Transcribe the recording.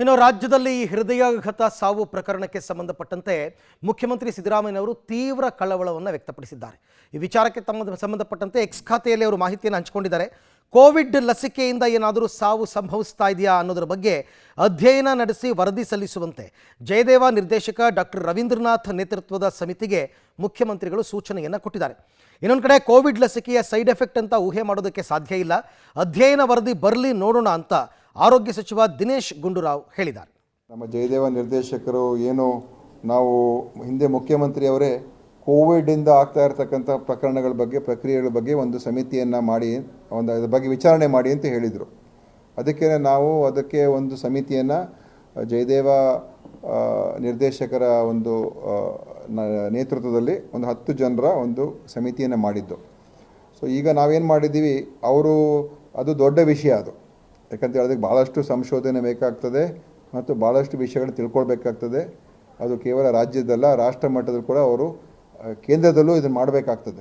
ಇನ್ನು ರಾಜ್ಯದಲ್ಲಿ ಹೃದಯಾಘಾತ ಸಾವು ಪ್ರಕರಣಕ್ಕೆ ಸಂಬಂಧಪಟ್ಟಂತೆ ಮುಖ್ಯಮಂತ್ರಿ ಸಿದ್ದರಾಮಯ್ಯನವರು ತೀವ್ರ ಕಳವಳವನ್ನು ವ್ಯಕ್ತಪಡಿಸಿದ್ದಾರೆ. ಈ ವಿಚಾರಕ್ಕೆ ಸಂಬಂಧಪಟ್ಟಂತೆ ಎಕ್ಸ್ ಖಾತೆಯಲ್ಲಿ ಅವರು ಮಾಹಿತಿಯನ್ನು ಹಂಚಿಕೊಂಡಿದ್ದಾರೆ. ಕೋವಿಡ್ ಲಸಿಕೆಯಿಂದ ಏನಾದರೂ ಸಾವು ಸಂಭವಿಸ್ತಾ ಇದೆಯಾ ಅನ್ನೋದರ ಬಗ್ಗೆ ಅಧ್ಯಯನ ನಡೆಸಿ ವರದಿ ಸಲ್ಲಿಸುವಂತೆ ಜಯದೇವ ನಿರ್ದೇಶಕ ಡಾಕ್ಟರ್ ರವೀಂದ್ರನಾಥ್ ನೇತೃತ್ವದ ಸಮಿತಿಗೆ ಮುಖ್ಯಮಂತ್ರಿಗಳು ಸೂಚನೆಯನ್ನು ಕೊಟ್ಟಿದ್ದಾರೆ. ಇನ್ನೊಂದು ಕಡೆ ಕೋವಿಡ್ ಲಸಿಕೆಯ ಸೈಡ್ ಎಫೆಕ್ಟ್ ಅಂತ ಊಹೆ ಮಾಡೋದಕ್ಕೆ ಸಾಧ್ಯ ಇಲ್ಲ, ಅಧ್ಯಯನ ವರದಿ ಬರಲಿ ನೋಡೋಣ ಅಂತ ಆರೋಗ್ಯ ಸಚಿವ ದಿನೇಶ್ ಗುಂಡೂರಾವ್ ಹೇಳಿದ್ದಾರೆ. ನಮ್ಮ ಜಯದೇವ ನಿರ್ದೇಶಕರು ಏನು ನಾವು ಹಿಂದೆ ಮುಖ್ಯಮಂತ್ರಿಯವರೇ ಕೋವಿಡಿಂದ ಆಗ್ತಾ ಇರತಕ್ಕಂಥ ಪ್ರಕರಣಗಳ ಬಗ್ಗೆ ಪ್ರಕ್ರಿಯೆಗಳ ಬಗ್ಗೆ ಒಂದು ಸಮಿತಿಯನ್ನು ಮಾಡಿ ಅದರ ಬಗ್ಗೆ ವಿಚಾರಣೆ ಮಾಡಿ ಅಂತ ಹೇಳಿದರು. ಅದಕ್ಕೆ ಒಂದು ಸಮಿತಿಯನ್ನು ಜಯದೇವ ನಿರ್ದೇಶಕರ ಒಂದು ನೇತೃತ್ವದಲ್ಲಿ ಒಂದು 10 ಜನರ ಒಂದು ಸಮಿತಿಯನ್ನು ಮಾಡಿದ್ದು. ಸೊ ಈಗ ನಾವೇನು ಮಾಡಿದ್ದೀವಿ, ಅದು ದೊಡ್ಡ ವಿಷಯ. ಯಾಕಂತ ಹೇಳಿದ್ರೆ ಭಾಳಷ್ಟು ಸಂಶೋಧನೆ ಬೇಕಾಗ್ತದೆ ಮತ್ತು ಭಾಳಷ್ಟು ವಿಷಯಗಳನ್ನು ತಿಳ್ಕೊಳ್ಬೇಕಾಗ್ತದೆ. ಅದು ಕೇವಲ ರಾಜ್ಯದಲ್ಲ, ರಾಷ್ಟ್ರ ಮಟ್ಟದಲ್ಲಿ ಕೂಡ ಅವರು ಕೇಂದ್ರದಲ್ಲೂ ಇದನ್ನು ಮಾಡಬೇಕಾಗ್ತದೆ.